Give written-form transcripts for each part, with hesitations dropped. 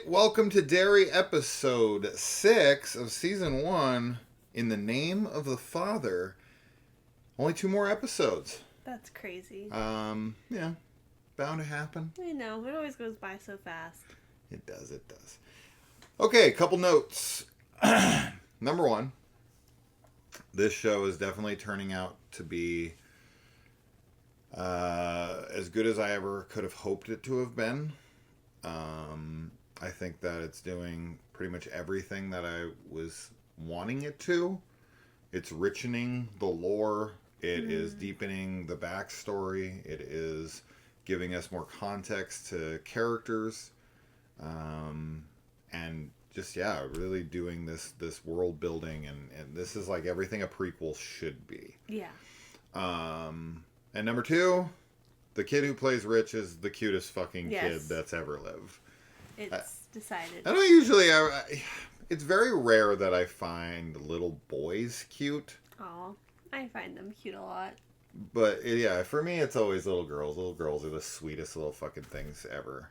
Welcome to Derry, episode 6 of season 1. In the name of the Father. Only 2 more episodes. That's crazy. Yeah, bound to happen. I know, it always goes by so fast. It does. Okay, couple notes. Number 1, this show is definitely turning out to be as good as I ever could have hoped it to have been. I think that it's doing pretty much everything that I was wanting it to. It's richening the lore. It is deepening the backstory. It is giving us more context to characters. And just, really doing this world building. And this is like everything a prequel should be. Yeah. And number 2, the kid who plays Rich is the cutest fucking kid that's ever lived. It's decided. I don't usually... it's very rare that I find little boys cute. Aw, I find them cute a lot. But, yeah, for me, it's always little girls. Little girls are the sweetest little fucking things ever.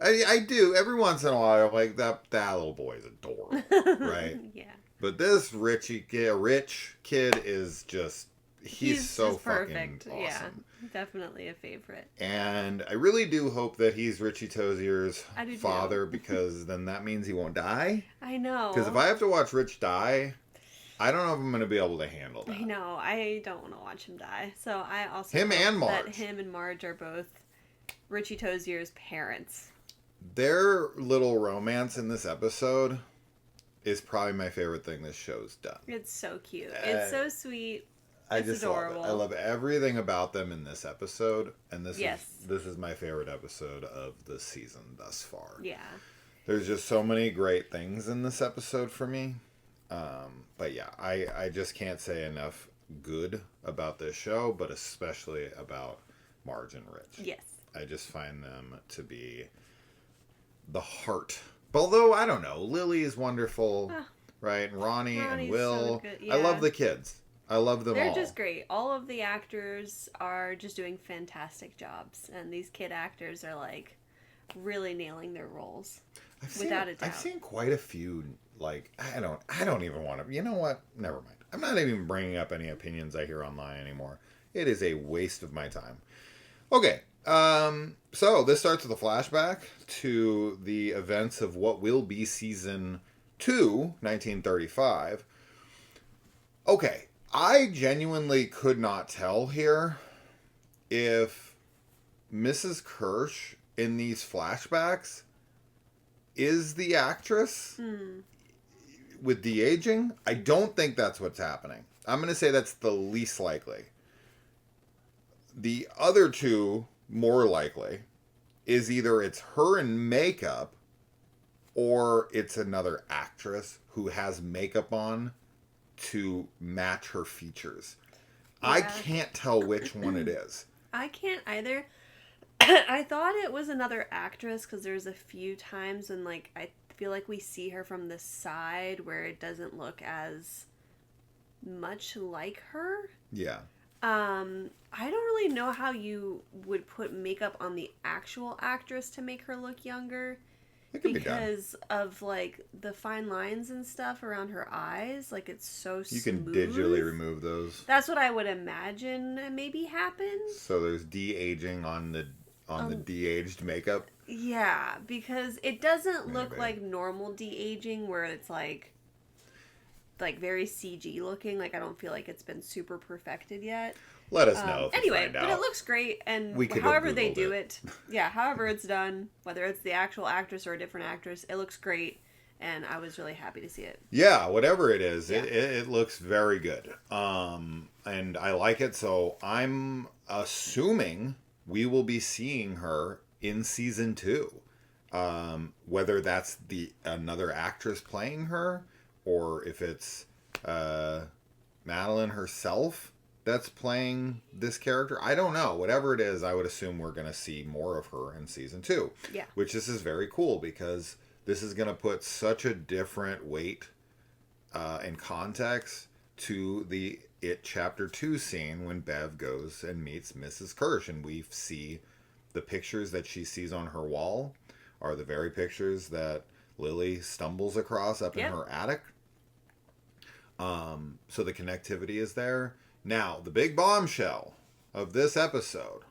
I do. Every once in a while, I'm like, that little boy is adorable, right? Yeah. But this rich kid is just... He's so just fucking perfect. awesome. Yeah, definitely a favorite. And I really do hope that he's Richie Tozier's father, too. Because then that means he won't die. I know. Because if I have to watch Rich die, I don't know if I'm going to be able to handle that. I know. I don't want to watch him die. So I also Him hope and Marge. that him and Marge are both Richie Tozier's parents. Their little romance in this episode is probably my favorite thing this show's done. It's so cute. It's so sweet. It's adorable. Love it. I love everything about them in this episode, and this is my favorite episode of the season thus far. Yeah. There's just so many great things in this episode for me. But yeah, I just can't say enough good about this show, but especially about Marge and Rich. Yes. I just find them to be the heart. Although, I don't know, Lily is wonderful, right? And Ronnie's and Will. So good. Yeah. I love the kids. I love them all. They're just great. All of the actors are just doing fantastic jobs. And these kid actors are, like, really nailing their roles. Without a doubt. I've seen quite a few, like, I don't even want to, you know what? Never mind. I'm not even bringing up any opinions I hear online anymore. It is a waste of my time. Okay. So this starts with a flashback to the events of what will be season 2, 1935. Okay. I genuinely could not tell here if Mrs. Kirsch in these flashbacks is the actress with de-aging. I don't think that's what's happening. I'm going to say that's the least likely. The other two, more likely, is either it's her in makeup or it's another actress who has makeup on to match her features. Yeah. I can't tell which one it is. I can't either. I thought it was another actress because there's a few times when, like, I feel like we see her from the side where it doesn't look as much like her. Yeah. I don't really know how you would put makeup on the actual actress to make her look younger. Because of, like, the fine lines and stuff around her eyes. Like, it's so smooth. You can digitally remove those. That's what I would imagine maybe happens. So there's de-aging on the de-aged makeup? Yeah, because it doesn't look like normal de-aging where it's, like very CG looking. Like, I don't feel like it's been super perfected yet. Let us know. Anyway, but it looks great, and however they do it, however it's done, whether it's the actual actress or a different actress, it looks great, and I was really happy to see it. Yeah, whatever it is, it looks very good, and I like it. So I'm assuming we will be seeing her in season 2, whether that's another actress playing her, or if it's Madeline herself that's playing this character. I don't know. Whatever it is, I would assume we're going to see more of her in season 2. Yeah. Which this is very cool because this is going to put such a different weight and context to the It Chapter 2 scene when Bev goes and meets Mrs. Kirsch, and we see the pictures that she sees on her wall are the very pictures that Lily stumbles across up in her attic. So the connectivity is there. Now, the big bombshell of this episode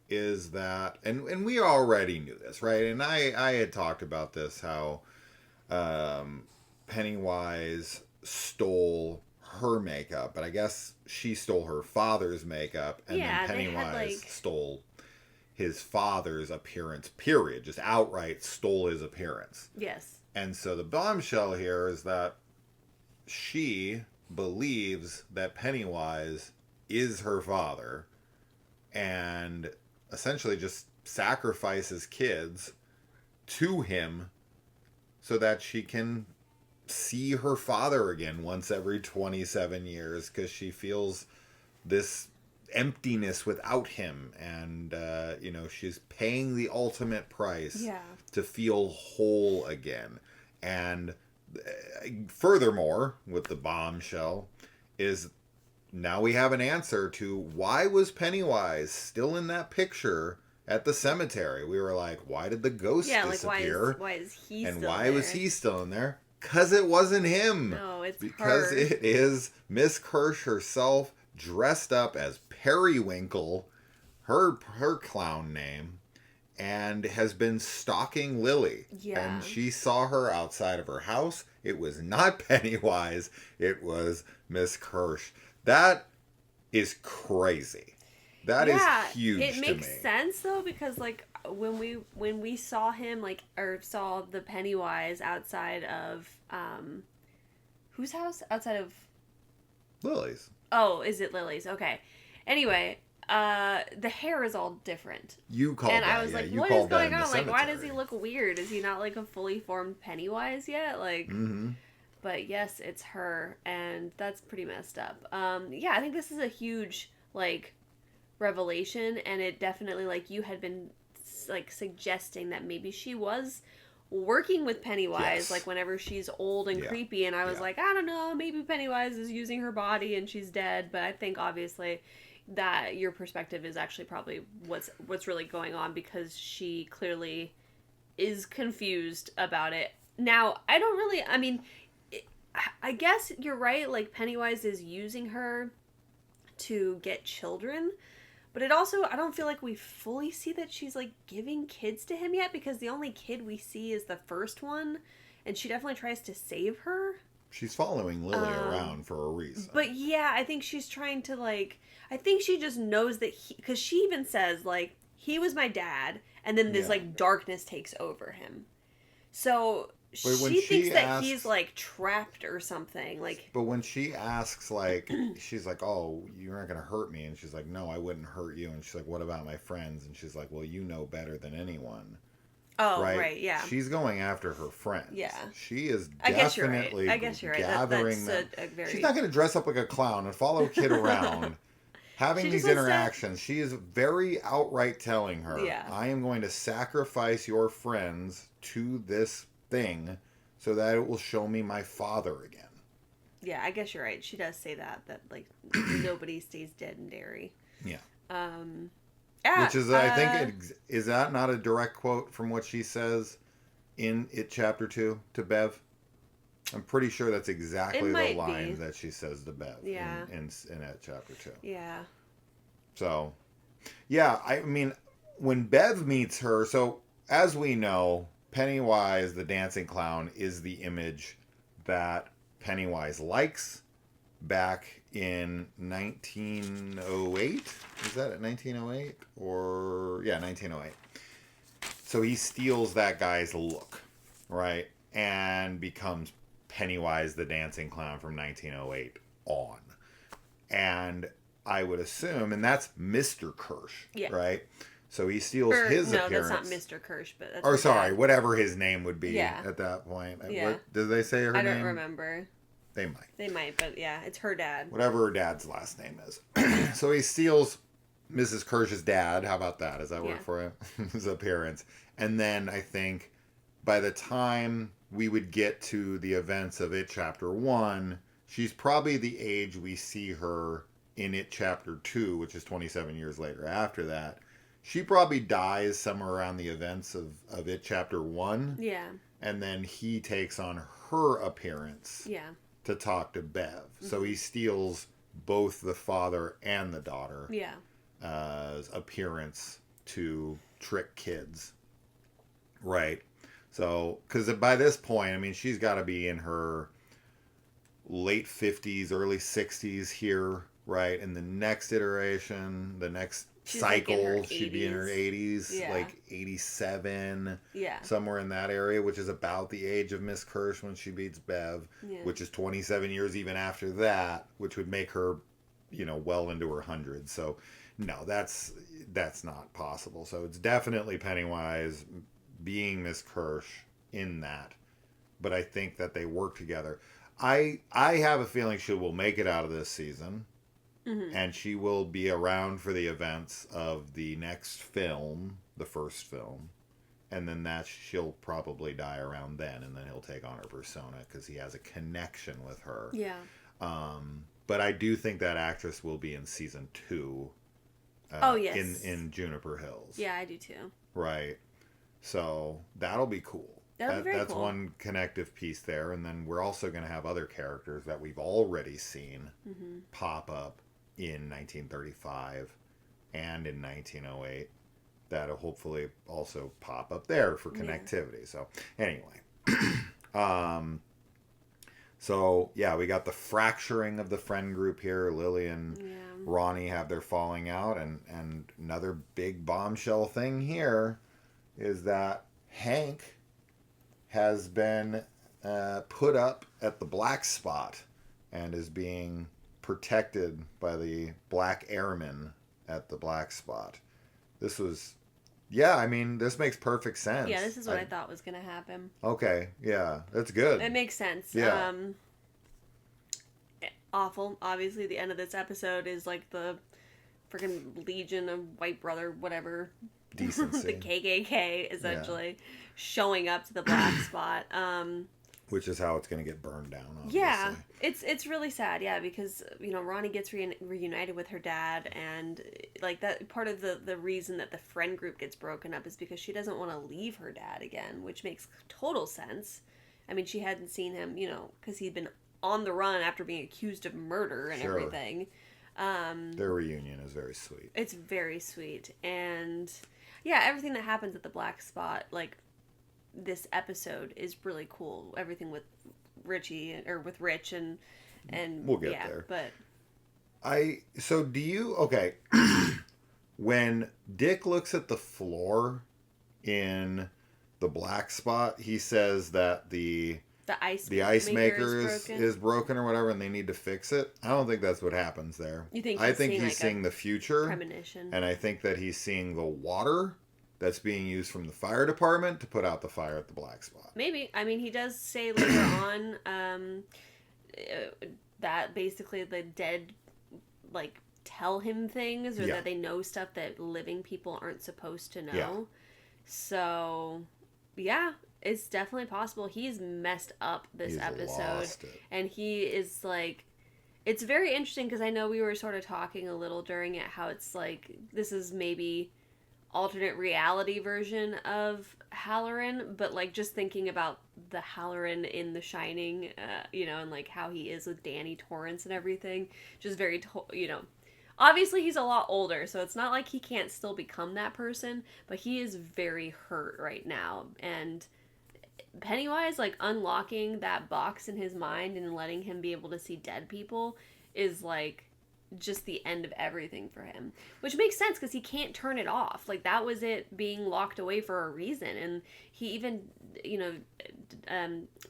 is that, and we already knew this, right? And I had talked about this, how Pennywise stole her makeup, but I guess she stole her father's makeup, and then Pennywise stole his father's appearance, period. Just outright stole his appearance. Yes. And so the bombshell here is that she believes that Pennywise is her father and essentially just sacrifices kids to him so that she can see her father again once every 27 years, because she feels this emptiness without him, and she's paying the ultimate price to feel whole again. And furthermore, with the bombshell, is now we have an answer to why was Pennywise still in that picture at the cemetery. We were like, why did the ghost disappear? Like why is he and still why there? Was he still in there? Because it wasn't him. No, it's because her. It is Miss Kirsch herself, dressed up as Periwinkle, her clown name, and has been stalking Lily. Yeah. And she saw her outside of her house. It was not Pennywise. It was Miss Kirsch. That is crazy. That is huge to me. It makes sense though, because like when we saw him or saw the Pennywise outside of whose house? Outside of Lily's. Oh, is it Lily's? Okay. Anyway, the hair is all different. You called that. And I was like, what is going on? Like, why does he look weird? Is he not like a fully formed Pennywise yet? Like, but yes, it's her, and that's pretty messed up. I think this is a huge revelation, and it definitely you had been suggesting that maybe she was working with Pennywise, whenever she's old and creepy, and I was like, I don't know, maybe Pennywise is using her body and she's dead, but I think obviously that your perspective is actually probably what's really going on, because she clearly is confused about it. Now, I guess you're right, Pennywise is using her to get children, but it also, I don't feel like we fully see that she's giving kids to him yet, because the only kid we see is the first one, and she definitely tries to save her. She's following Lily around for a reason. But yeah, I think she's trying to I think she just knows that because she even says he was my dad, and then this darkness takes over him. So she thinks that he's trapped or something. But when she asks, she's like, "Oh, you're not gonna hurt me," and she's like, "No, I wouldn't hurt you." And she's like, "What about my friends?" And she's like, "Well, you know better than anyone." Oh, right, yeah. She's going after her friends. Yeah. She is definitely I guess you're right. Gathering That's a very... She's not going to dress up like a clown and follow a kid around. Having these interactions, she is very outright telling her, I am going to sacrifice your friends to this thing so that it will show me my father again. Yeah, I guess you're right. She does say that nobody stays dead in Derry. Yeah. Yeah, which is, I think, is that not a direct quote from what she says in It Chapter 2 to Bev? I'm pretty sure that's exactly the line that she says to Bev in It Chapter 2. Yeah. So, yeah, I mean, when Bev meets her, so as we know, Pennywise, the dancing clown, is the image that Pennywise likes. Back in 1908, is that at 1908 or 1908? So he steals that guy's look, right, and becomes Pennywise the dancing clown from 1908 on. And I would assume, and that's Mr. Kirsch, right? So he steals his appearance. No, that's not Mr. Kirsch, but that's whatever his name would be at that point. Yeah. What, did they say her name? I don't remember. They might, but yeah, it's her dad. Whatever her dad's last name is. So he steals Mrs. Kirsch's dad. How about that? Does that work for him? His appearance. And then I think by the time we would get to the events of It Chapter 1, she's probably the age we see her in It Chapter 2, which is 27 years later after that. she probably dies somewhere around the events of It Chapter 1. Yeah. And then he takes on her appearance to talk to Bev. Mm-hmm. So he steals both the father and the daughter appearance to trick kids. Right. So, because by this point, I mean, she's got to be in her late 50s, early 60s here, right? In the next iteration, the next cycle, she'd be in her 80s, like 87, somewhere in that area, which is about the age of Miss Kirsch when she beats Bev, which is 27 years even after that, which would make her, well into her hundreds. So, no, that's not possible. So it's definitely Pennywise being Miss Kirsch in that, but I think that they work together. I have a feeling she will make it out of this season. Mm-hmm. And she will be around for the events of the next film, the first film. And then she'll probably die around then. And then he'll take on her persona because he has a connection with her. Yeah. But I do think that actress will be in season 2. Yes. In Juniper Hills. Yeah, I do too. Right. So that'll be cool. That's cool. one connective piece there. And then we're also going to have other characters that we've already seen pop up in 1935 and in 1908 that'll hopefully also pop up there for connectivity. Yeah. So anyway, we got the fracturing of the friend group here. Lily and Ronnie have their falling out, and another big bombshell thing here is that Hank has been put up at the Black Spot and is being protected by the Black Airmen at the Black Spot. This makes perfect sense. Yeah, this is what I thought was going to happen. Okay, yeah, that's good. It makes sense. Yeah. Awful. Obviously, the end of this episode is like the freaking Legion of White Brother, whatever. Decency. The KKK, essentially, showing up to the Black Spot. Which is how it's going to get burned down, obviously. Yeah, it's really sad, because, Ronnie gets reunited with her dad, and, like, that part of the reason that the friend group gets broken up is because she doesn't want to leave her dad again, which makes total sense. I mean, she hadn't seen him, because he'd been on the run after being accused of murder and everything. Their reunion is very sweet. It's very sweet, and, everything that happens at the Black Spot, like, this episode is really cool. Everything with Rich and we'll get there. But when Dick looks at the floor in the Black Spot, he says that the ice maker is broken or whatever, and they need to fix it. I don't think that's what happens there. You think? I think he's seeing the future, premonition, and I think that he's seeing the water that's being used from the fire department to put out the fire at the Black Spot. Maybe. I mean, he does say later on that basically the dead, like, tell him things, or that they know stuff that living people aren't supposed to know. Yeah. So, it's definitely possible. He's messed up this episode. And he is, like... It's very interesting, because I know we were sort of talking a little during it, how it's, like, this is maybe... alternate reality version of Hallorann, but like just thinking about the Hallorann in The Shining, and like how he is with Danny Torrance and everything, just very, obviously he's a lot older, so it's not like he can't still become that person, but he is very hurt right now, and Pennywise, like, unlocking that box in his mind and letting him be able to see dead people is like just the end of everything for him, which makes sense because he can't turn it off. Like, that was it being locked away for a reason. And he even,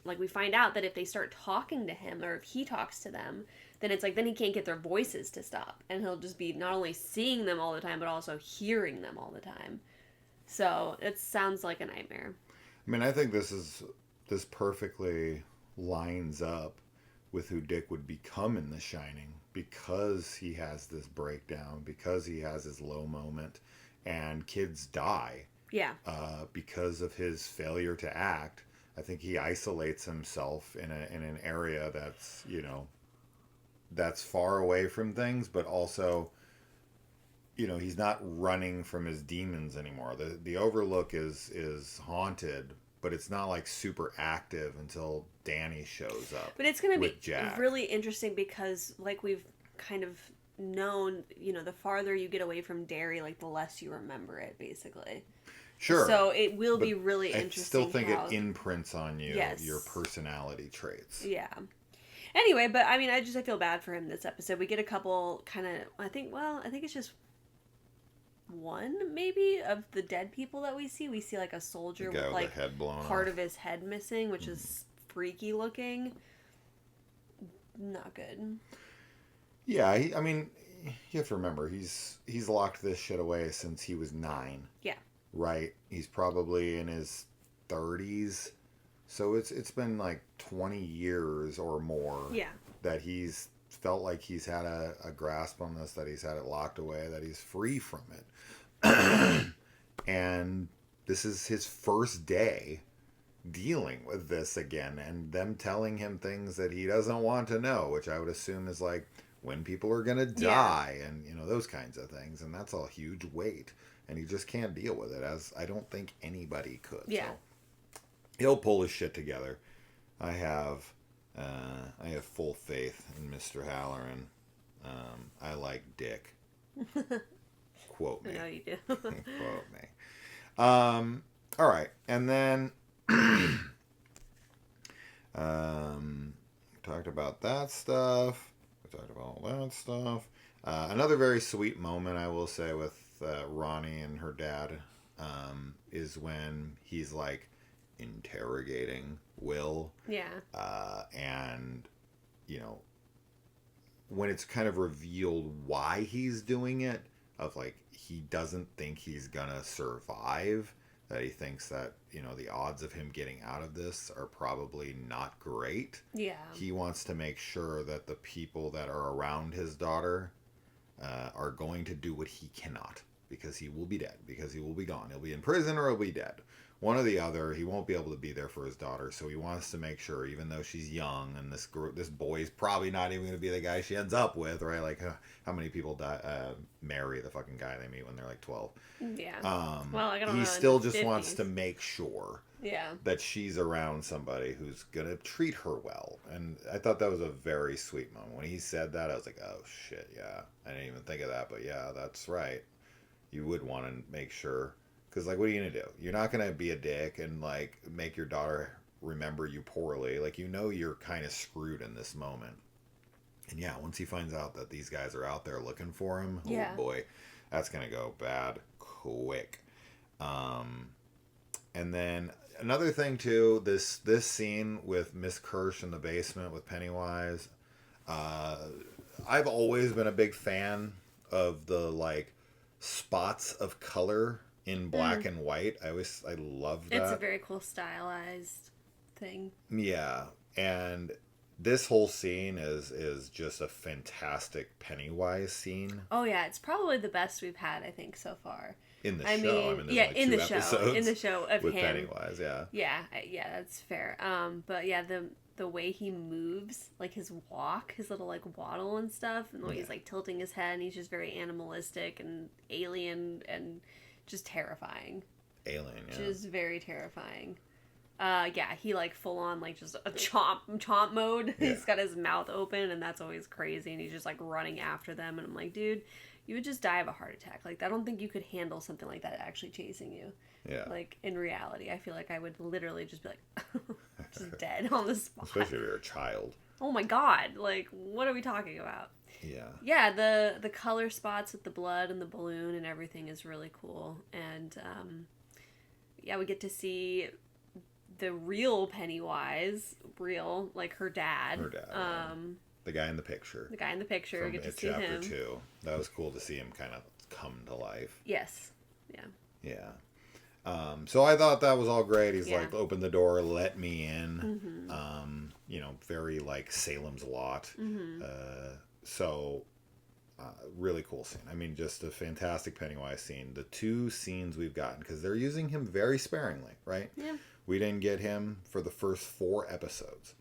like, we find out that if they start talking to him, or if he talks to them, then it's like, then he can't get their voices to stop, and he'll just be not only seeing them all the time but also hearing them all the time. So it sounds like a nightmare. I mean, I think this perfectly lines up with who Dick would become in The Shining, because he has this breakdown, because he has his low moment, and kids die. Yeah. Because of his failure to act. I think he isolates himself in an area that's, that's far away from things, but also he's not running from his demons anymore. The Overlook is haunted, but it's not like super active until Danny shows up. But it's going to be Jack. Really interesting because, like we've kind of known, the farther you get away from Derry, like the less you remember it, basically. Sure. So it will be really interesting. I still think it imprints on you, your personality traits. Yeah. Anyway, but I mean, I feel bad for him this episode. We get a couple kind of, I think it's just one maybe of the dead people that we see. We see like a soldier with like head blown part off. of his head missing, which is freaky looking. Not good. Yeah, I mean, you have to remember he's locked this shit away since he was 9. Yeah. Right. He's probably in his 30s, so it's been like 20 years or more. Yeah. That he's felt like he's had a grasp on this, that he's had it locked away, that he's free from it. And this is his first day dealing with this again, and them telling him things that he doesn't want to know, which I would assume is like when people are going to die and, those kinds of things. And that's a huge weight, and he just can't deal with it, as I don't think anybody could. Yeah. So he'll pull his shit together. I have full faith in Mr. Hallorann. I like Dick. Quote me. I know you do. Quote me. All right. And then talked about that stuff. We talked about all that stuff. Another very sweet moment, I will say, with Ronnie and her dad is when he's like interrogating Will. Yeah. And, when it's kind of revealed why he's doing it, of like, he doesn't think he's gonna survive, that he thinks that, the odds of him getting out of this are probably not great. Yeah. He wants to make sure that the people that are around his daughter are going to do what he cannot, because he will be dead, because he will be gone. He'll be in prison or he'll be dead. One or the other. He won't be able to be there for his daughter, so he wants to make sure, even though she's young and this boy's probably not even going to be the guy she ends up with, right? Like, how many people marry the fucking guy they meet when they're like 12? Yeah. Well, I don't know. He still just wants to make sure that she's around somebody who's going to treat her well. And I thought that was a very sweet moment. When he said that, I was like, oh, shit, yeah. I didn't even think of that, but yeah, that's right. You would want to make sure. Because, like, what are you going to do? You're not going to be a dick and, like, make your daughter remember you poorly. Like, you're kind of screwed in this moment. And, yeah, once he finds out that these guys are out there looking for him, oh, boy, that's going to go bad quick. And then another thing, too, this scene with Miss Kirsch in the basement with Pennywise. I've always been a big fan of the, like, spots of color in black and white. I love that. It's a very cool stylized thing. Yeah. And this whole scene is just a fantastic Pennywise scene. Oh yeah, it's probably the best we've had, I think, so far. In the show. I mean, there's like in two the show. episodes In the show of with him. Pennywise, yeah. Yeah, that's fair. But yeah, the way he moves, like his walk, his little like waddle and stuff, and the way he's like tilting his head, and he's just very animalistic and alien and just terrifying. Alien, yeah. Just very terrifying. Yeah, he like full on like just a chomp mode. Yeah. He's got his mouth open, and that's always crazy, and he's just like running after them, and I'm like, dude, you would just die of a heart attack. Like, I don't think you could handle something like that actually chasing you. Yeah. Like, in reality, I feel like I would literally just be like, just dead on the spot. Especially if you're a child. Oh my god, like, what are we talking about? Yeah. Yeah, the color spots with the blood and the balloon and everything is really cool. And, yeah, we get to see the real Pennywise, like her dad. The guy in the picture. The guy in the picture. From Get to see chapter him. 2. That was cool to see him kind of come to life. Yes. Yeah. Yeah. So I thought that was all great. He's like, open the door, let me in. Mm-hmm. Very like Salem's Lot. Mm-hmm. Really cool scene. I mean, just a fantastic Pennywise scene. The 2 scenes we've gotten, because they're using him very sparingly, right? Yeah. We didn't get him for the first 4 episodes.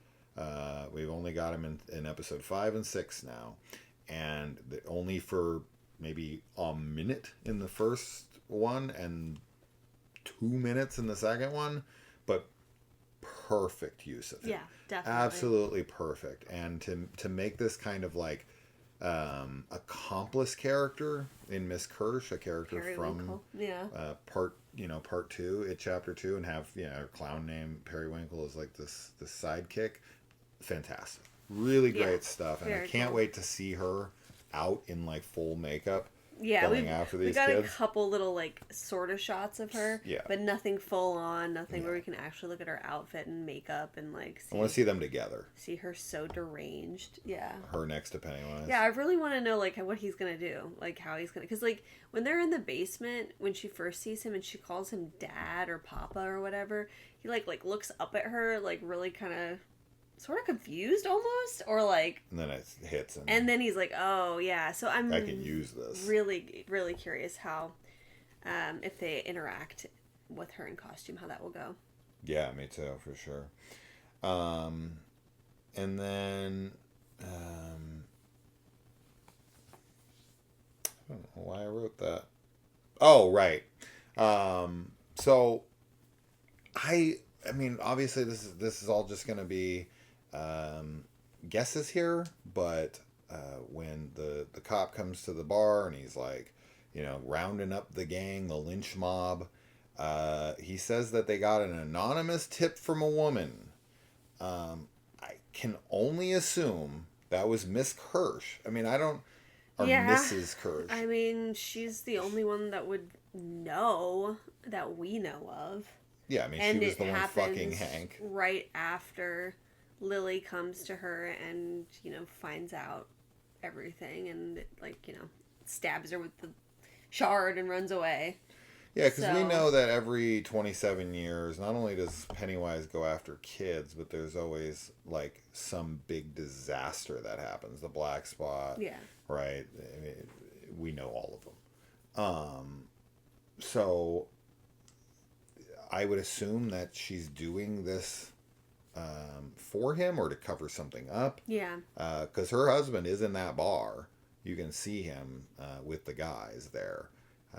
We've only got him in episode 5 and 6 now. And only for maybe a minute in the first one and 2 minutes in the second one, but perfect use of him. Yeah, definitely. Absolutely perfect. And to make this kind of like accomplice character in Miss Kirsch, a character from part 2, chapter 2, and have her clown name Periwinkle is like this sidekick. Fantastic. Really great stuff. And I can't wait to see her out in like full makeup. Yeah, we got kids. a couple little like sort of shots of her, but nothing full on, nothing where we can actually look at her outfit and makeup and like I want to see them together. See her so deranged. Yeah. Her next to Pennywise. Yeah, I really want to know like what he's going to do, like how he's going to, cuz like when they're in the basement when she first sees him and she calls him dad or papa or whatever, he like looks up at her like really kind of sort of confused almost, or like, and then it hits him, and then he's like, oh yeah. So I can use this. Really curious how if they interact with her in costume, how that will go. Yeah, me too, for sure. And then I don't know why I wrote that. Oh, right. So I mean, obviously this is all just going to be guesses here, but when the cop comes to the bar and he's like, rounding up the gang, the lynch mob, he says that they got an anonymous tip from a woman. I can only assume that was Miss Kirsch. I mean, or Mrs. Kirsch. I mean, she's the only one that would know that we know of. Yeah, I mean, and she was the one fucking Hank. Right after Lily comes to her and, finds out everything and, stabs her with the shard and runs away. Yeah, because we know that every 27 years, not only does Pennywise go after kids, but there's always, some big disaster that happens. The black spot. Yeah. Right? I mean, we know all of them. So I would assume that she's doing this for him or to cover something up. Yeah. Because her husband is in that bar. You can see him with the guys there.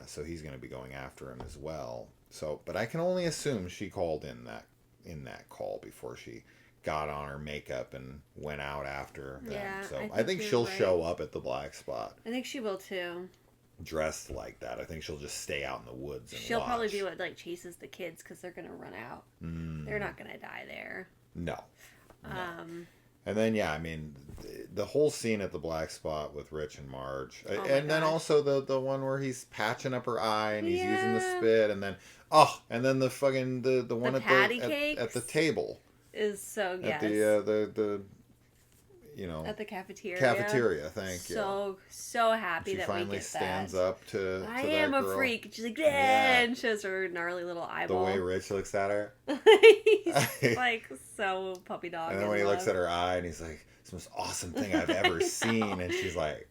So he's going to be going after him as well. So, but I can only assume she called in that call before she got on her makeup and went out after them. Yeah, So I think she'll show up at the black spot. I think she will too. Dressed like that. I think she'll just stay out in the woods and she'll watch. Probably be what chases the kids because they're going to run out. They're not going to die there. No. And then, I mean, the whole scene at the black spot with Rich and Marge. And then also the one where he's patching up her eye and he's using the spit. And then, the fucking, the one at the table. Is so, yes. At at the cafeteria. Cafeteria, thank you. So happy that we get that. She finally stands up to I am a freak. She's like, yeah, and shows her gnarly little eyeball. The way Rich looks at her. He's so puppy dog. And then when he looks at her eye and he's like, it's the most awesome thing I've ever seen. And she's like,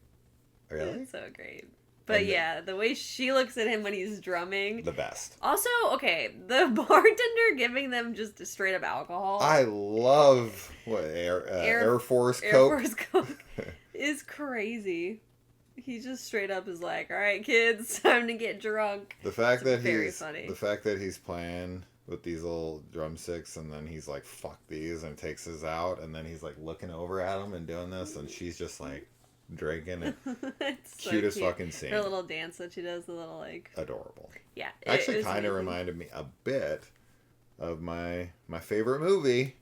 really? It's so great. But the way she looks at him when he's drumming. The best. Also, okay, the bartender giving them just straight up alcohol. I love Air Force Coke. Air Force Coke is crazy. He just straight up is like, all right, kids, time to get drunk. The fact that funny. The fact that he's playing with these little drumsticks and then he's like, fuck these, and takes his out, and then he's like looking over at him and doing this, and she's just like drinking it. It's cutest cute. Fucking scene. Her little dance that she does, the little adorable. Yeah. Actually kind of reminded me a bit of my favorite movie,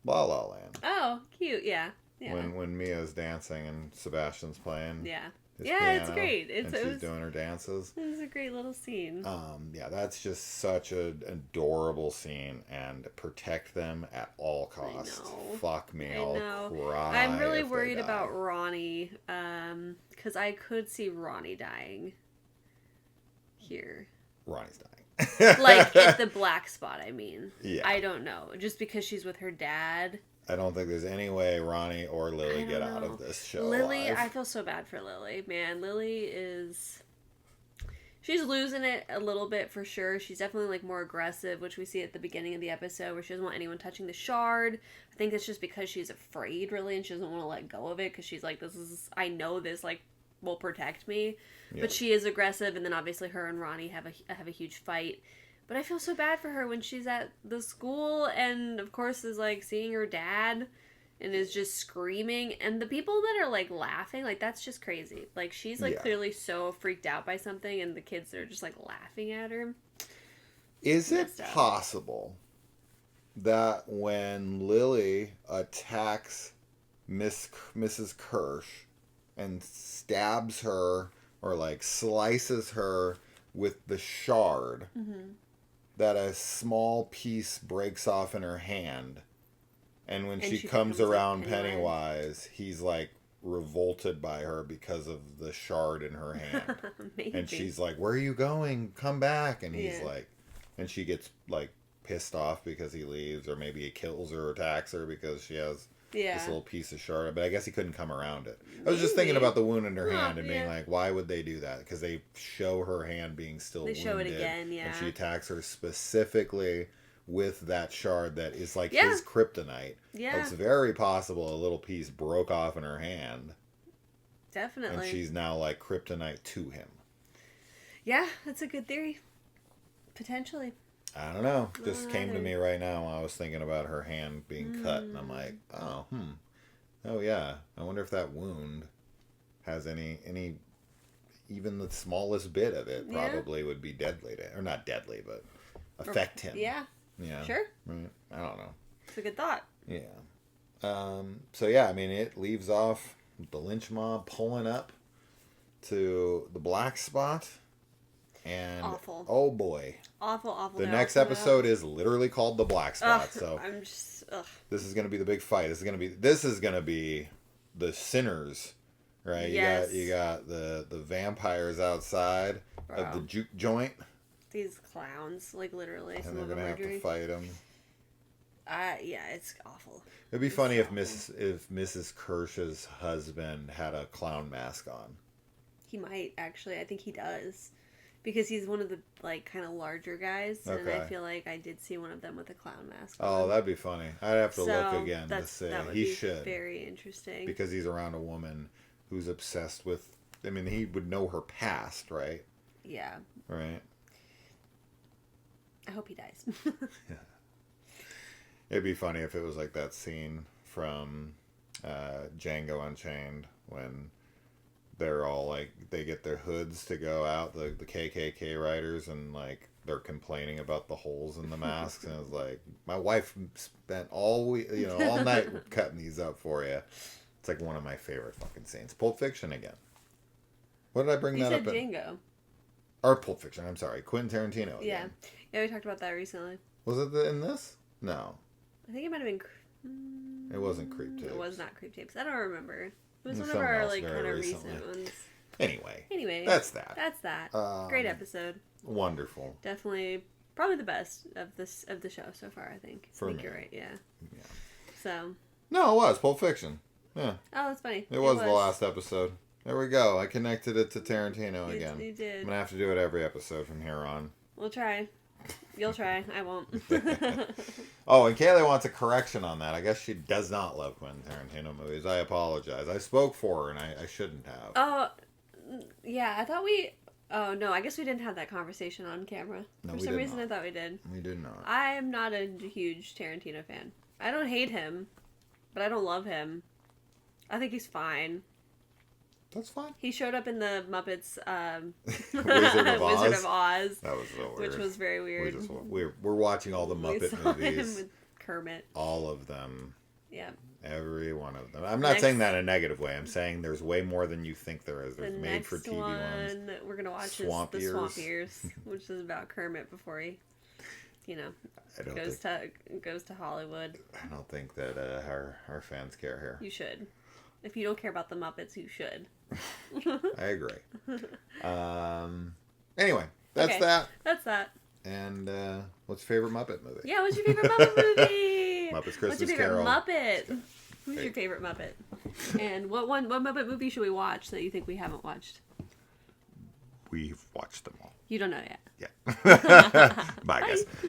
La La Land. Oh, cute, yeah. When Mia's dancing and Sebastian's playing. Yeah. Piano, it's great. She's doing her dances. It was a great little scene. That's just such an adorable scene, and protect them at all costs. Fuck me, I'll cry. I'm really worried about Ronnie, because I could see Ronnie dying here. Ronnie's dying. At the black spot, I mean. Yeah. I don't know. Just because she's with her dad. I don't think there's any way Ronnie or Lily get out of this show Lily, alive. I feel so bad for Lily. Man, Lily is... She's losing it a little bit for sure. She's definitely more aggressive, which we see at the beginning of the episode where she doesn't want anyone touching the shard. I think it's just because she's afraid, really, and she doesn't want to let go of it because she's like, I know this, will protect me. Yeah. But she is aggressive, and then obviously her and Ronnie have a huge fight. But I feel so bad for her when she's at the school, and of course is like seeing her dad, and is just screaming, and the people that are like laughing, like that's just crazy. Like she's like clearly so freaked out by something, and the kids are just like laughing at her. Is it possible that when Lily attacks Mrs. Kirsch and stabs her or like slices her with the shard, that a small piece breaks off in her hand, and when she comes around like Pennywise, he's like revolted by her because of the shard in her hand. And she's like, "Where are you going? Come back!" And he's like, and she gets like pissed off because he leaves, or maybe he kills her or attacks her because she has this little piece of shard. But I guess he couldn't come around it. I was just thinking about the wound in her hand and being like, why would they do that? Because they show her hand being still wounded. They show it again, and she attacks her specifically with that shard that is like his kryptonite. Yeah. It's very possible a little piece broke off in her hand. Definitely. And she's now like kryptonite to him. Yeah, that's a good theory. Potentially. I don't know. Just came to me right now when I was thinking about her hand being cut, and I'm like, oh yeah. I wonder if that wound has any even the smallest bit of it probably would be deadly or not deadly, but affect him. Yeah. Yeah. Sure. Right. I don't know. It's a good thought. Yeah. So yeah, I mean, it leaves off the lynch mob pulling up to the black spot. And awful. Oh boy. Awful. The next episode is literally called The Black Spot. So I'm just this is gonna be the big fight. This is gonna be the sinners, right? Yes. You got the vampires outside of the juke joint. These clowns, like literally. And they're gonna have to fight them. Yeah, it's awful. It'd be funny if Mrs. Kirsch's husband had a clown mask on. He might actually. I think he does. Because he's one of the, like, kind of larger guys, and I feel like I did see one of them with a clown mask on. Oh, that'd be funny. I'd have to look again to see. That would he be should. Very interesting. Because he's around a woman who's obsessed with... I mean, he would know her past, right? Yeah. Right? I hope he dies. Yeah. It'd be funny if it was like that scene from Django Unchained when... They're all like, they get their hoods to go out, the KKK writers, and like they're complaining about the holes in the masks, and it's like, my wife spent all night cutting these up for you. It's like one of my favorite fucking scenes. Pulp Fiction again. What did I bring that up in? You said Django. Or Pulp Fiction, I'm sorry. Quentin Tarantino again. Yeah, we talked about that recently. Was it in this? No. I think it might have been... It wasn't Creep Tapes. It was not Creep Tapes. I don't remember. It was one of our like kind of recent ones. Anyway, that's that. Great episode. Wonderful. Definitely, probably the best of the show so far. I think. For me, you're right. Yeah. So. No, it was Pulp Fiction. Yeah. Oh, that's funny. It was the last episode. There we go. I connected it to Tarantino again. You did. I'm gonna have to do it every episode from here on. We'll try. You'll try. I won't. Oh, and Kaylee wants a correction on that. I guess she does not love Quentin Tarantino movies. I apologize. I spoke for her, and I shouldn't have. Oh, yeah. I thought we... Oh, no. I guess we didn't have that conversation on camera. No, for some reason, I thought we did. We did not. I am not a huge Tarantino fan. I don't hate him, but I don't love him. I think he's fine. That's fine. He showed up in the Muppets Wizard of Oz. That was so weird. Which was very weird. We're watching all the Muppet movies. Him with Kermit. All of them. Yeah. Every one of them. I'm not saying that in a negative way. I'm saying there's way more than you think there is. There's made-for-TV ones. We're going to watch Swamp the Swamp Years, which is about Kermit before he, goes to Hollywood. I don't think that our fans care here. You should. If you don't care about the Muppets, you should. I agree. Anyway, that's that. That's that. And what's your favorite Muppet movie? Yeah, what's your favorite Muppet movie? Muppets Christmas What's your favorite Carol. Muppet? Who's your favorite Muppet? And what Muppet movie should we watch that you think we haven't watched? We've watched them all. You don't know yet. Yeah. Bye, guys.